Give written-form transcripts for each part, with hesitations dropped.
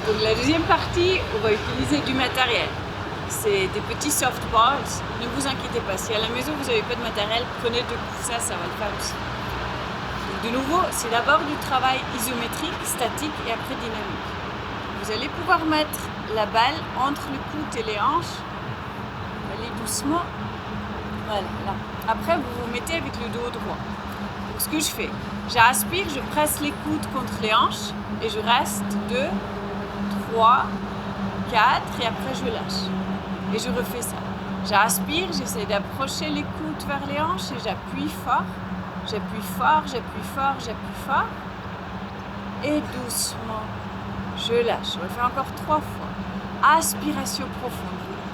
Donc la deuxième partie, on va utiliser du matériel. C'est des petits softballs. Ne vous inquiétez pas, si à la maison vous n'avez pas de matériel, prenez deux coussins, ça va le faire aussi. Donc de nouveau, c'est d'abord du travail isométrique, statique et après dynamique. Vous allez pouvoir mettre la balle entre le coude et les hanches. Allez doucement. Voilà, là. Après, vous vous mettez avec le dos droit. Donc ce que je fais, j'aspire, je presse les coudes contre les hanches et je reste 2, 3, 4 et après je lâche. Et je refais ça. J'aspire, j'essaie d'approcher les coudes vers les hanches et j'appuie fort. J'appuie fort, j'appuie fort, j'appuie fort. Et doucement, je lâche. On va faire encore 3 fois. Aspiration profonde.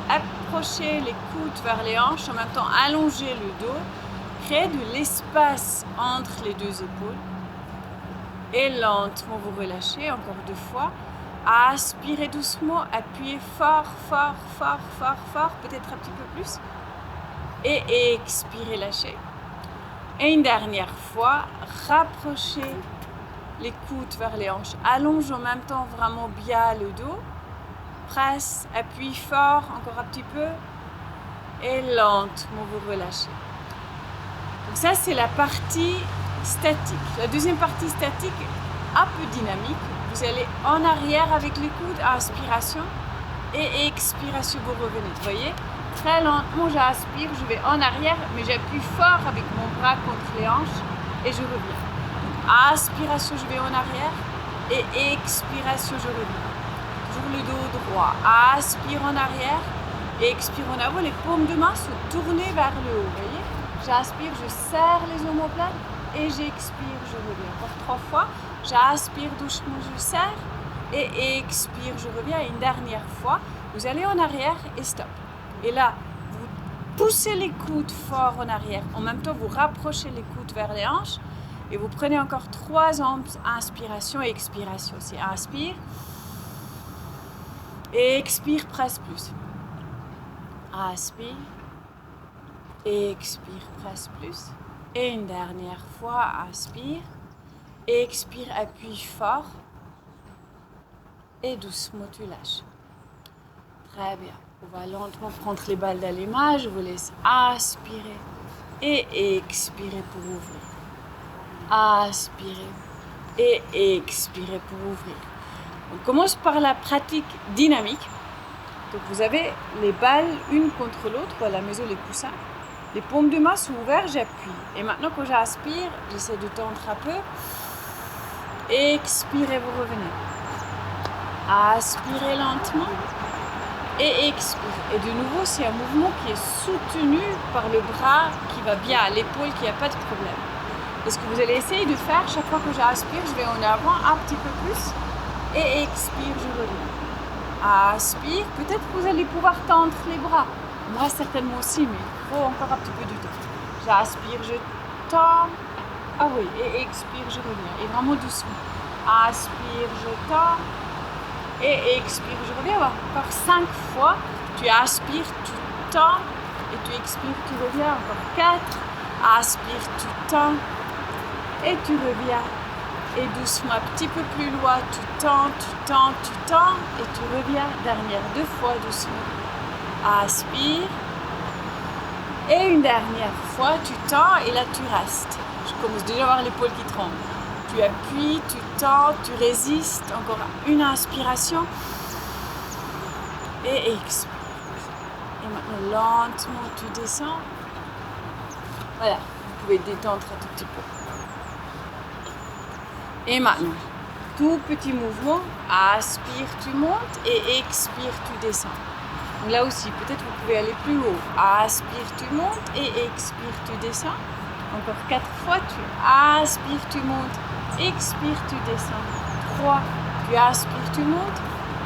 Approchez les coudes vers les hanches, en même temps allongez le dos. Créez de l'espace entre les deux épaules. Et lentement vous relâchez, encore 2 fois. Aspirez doucement, appuyez fort, fort, fort, fort, fort, peut-être un petit peu plus. Et expirez, lâchez. Et une dernière fois, rapprochez les coudes vers les hanches. Allonge en même temps vraiment bien le dos. Presse, appuie fort, encore un petit peu. Et lentement vous relâchez. Donc ça, c'est la partie statique. La deuxième partie statique, un peu dynamique. Vous allez en arrière avec les coudes, inspiration et expiration, vous revenez. Vous voyez, très lentement, j'aspire, je vais en arrière, mais j'appuie fort avec mon bras contre les hanches et je reviens. Donc, aspiration, je vais en arrière et expiration, je reviens. Toujours le dos droit. Aspire en arrière et expire en avant. Les paumes de main sont tournées vers le haut. Vous voyez, j'aspire, je serre les omoplates et j'expire, je reviens. Encore 3 fois. J'aspire doucement, je serre et expire, je reviens. Et une dernière fois, vous allez en arrière et stop. Et là, vous poussez les coudes fort en arrière. En même temps, vous rapprochez les coudes vers les hanches et vous prenez encore 3 inspirations et expirations. C'est inspire et expire, presse plus. Inspire et expire, presse plus. Et une dernière fois, inspire. Expire, appuie fort et doucement tu lâches. Très bien. On va lentement prendre les balles d'allumage. Je vous laisse aspirer et expirer pour ouvrir. Aspirer et expirer pour ouvrir. On commence par la pratique dynamique. Donc vous avez les balles une contre l'autre, ou à la maison les coussins. Les paumes de main sont ouvertes, j'appuie. Et maintenant quand j'aspire, j'essaie de tendre un peu. Expirez, vous revenez. Aspirez lentement et expirez. Et de nouveau, c'est un mouvement qui est soutenu par le bras qui va bien, à l'épaule qui n'a pas de problème. Et ce que vous allez essayer de faire, chaque fois que j'aspire, je vais en avant un petit peu plus et expire, je reviens. Aspire, peut-être que vous allez pouvoir tendre les bras. Moi, certainement aussi, mais il faut encore un petit peu du temps. J'aspire, je tends. Ah oui, et expire, je reviens. Et vraiment doucement. Aspire, je tends. Et expire, je reviens. Encore 5 fois. Tu aspires, tu tends. Et tu expires, tu reviens. Encore 4. Aspire, tu tends. Et tu reviens. Et doucement, un petit peu plus loin. Tu tends, tu tends, tu tends. Et tu reviens. Dernière 2 fois, doucement. Aspire. Et une dernière fois, tu tends. Et là, tu restes. Je commence déjà à avoir l'épaule qui tremble. Tu appuies, tu tends, tu résistes. Encore une inspiration. Et expire. Et maintenant, lentement, tu descends. Voilà, vous pouvez détendre un tout petit peu. Et maintenant, tout petit mouvement. Aspire, tu montes. Et expire, tu descends. Donc là aussi, peut-être vous pouvez aller plus haut. Aspire, tu montes. Et expire, tu descends. Encore 4 fois, tu aspires, tu montes, expire, tu descends. 3, tu aspires, tu montes,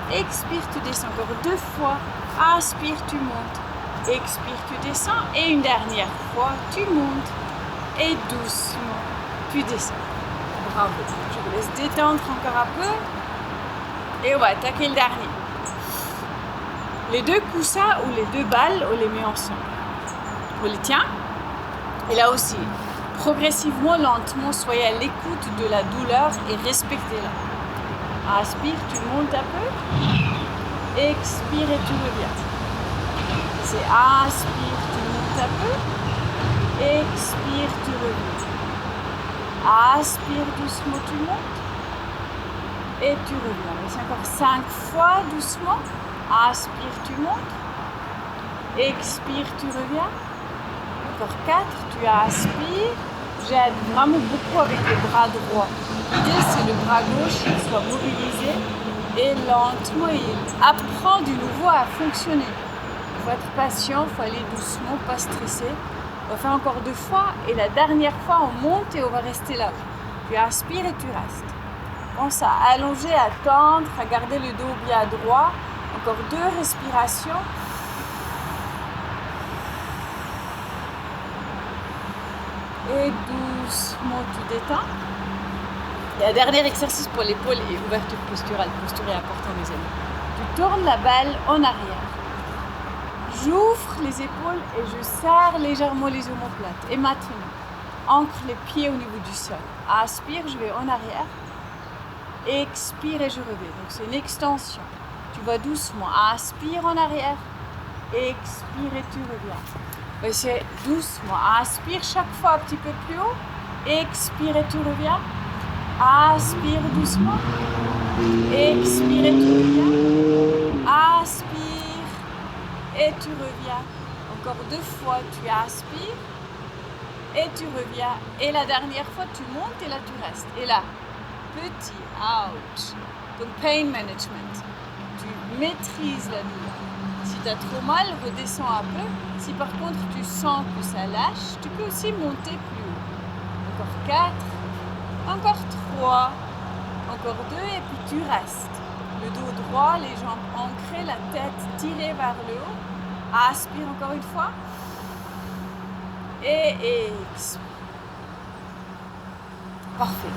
expire, tu descends. Encore 2 fois, aspire, tu montes, expire, tu descends. Et une dernière fois, tu montes et doucement, tu descends. Bravo. Je vous laisse détendre encore un peu et on va attaquer le dernier. Les 2 coussins ou les 2 balles, on les met ensemble. On les tient. Et là aussi, progressivement, lentement, soyez à l'écoute de la douleur et respectez-la. Inspire, tu montes un peu. Expire et tu reviens. C'est inspire, tu montes un peu. Expire, tu reviens. Aspire doucement, tu montes. Et tu reviens. C'est encore 5 fois doucement. Inspire, tu montes. Expire, tu reviens. Encore 4, tu aspires. J'aide vraiment beaucoup avec le bras droit. L'idée, c'est le bras gauche qui soit mobilisé et lentement, il apprend du nouveau à fonctionner. Il faut être patient, il faut aller doucement, pas stresser. On va faire encore 2 fois et la dernière fois, on monte et on va rester là. Tu aspires et tu restes. Pense à allonger, à tendre, à garder le dos bien droit. Encore 2 respirations. Et doucement, tu détends. Et un dernier exercice pour l'épaule et ouverture posturale. Posture est important, mes amis. Tu tournes la balle en arrière. J'ouvre les épaules et je serre légèrement les omoplates. Et maintenant, ancre les pieds au niveau du sol. Aspire, je vais en arrière. Expire et je reviens. Donc c'est une extension. Tu vas doucement. Aspire en arrière. Expire et tu reviens. Et c'est doucement. Aspire chaque fois un petit peu plus haut. Expire et tu reviens. Aspire doucement. Expire et tu reviens. Aspire et tu reviens. Encore 2 fois, tu aspires et tu reviens. Et la dernière fois, tu montes et là, tu restes. Et là, petit out. Donc, pain management. Tu maîtrises la douleur. Si tu as trop mal, redescends un peu. Si par contre, tu sens que ça lâche, tu peux aussi monter plus haut. Encore 4. Encore 3. Encore 2 et puis tu restes. Le dos droit, les jambes ancrées, la tête tirée vers le haut. Aspire encore une fois. Et expire. Parfait.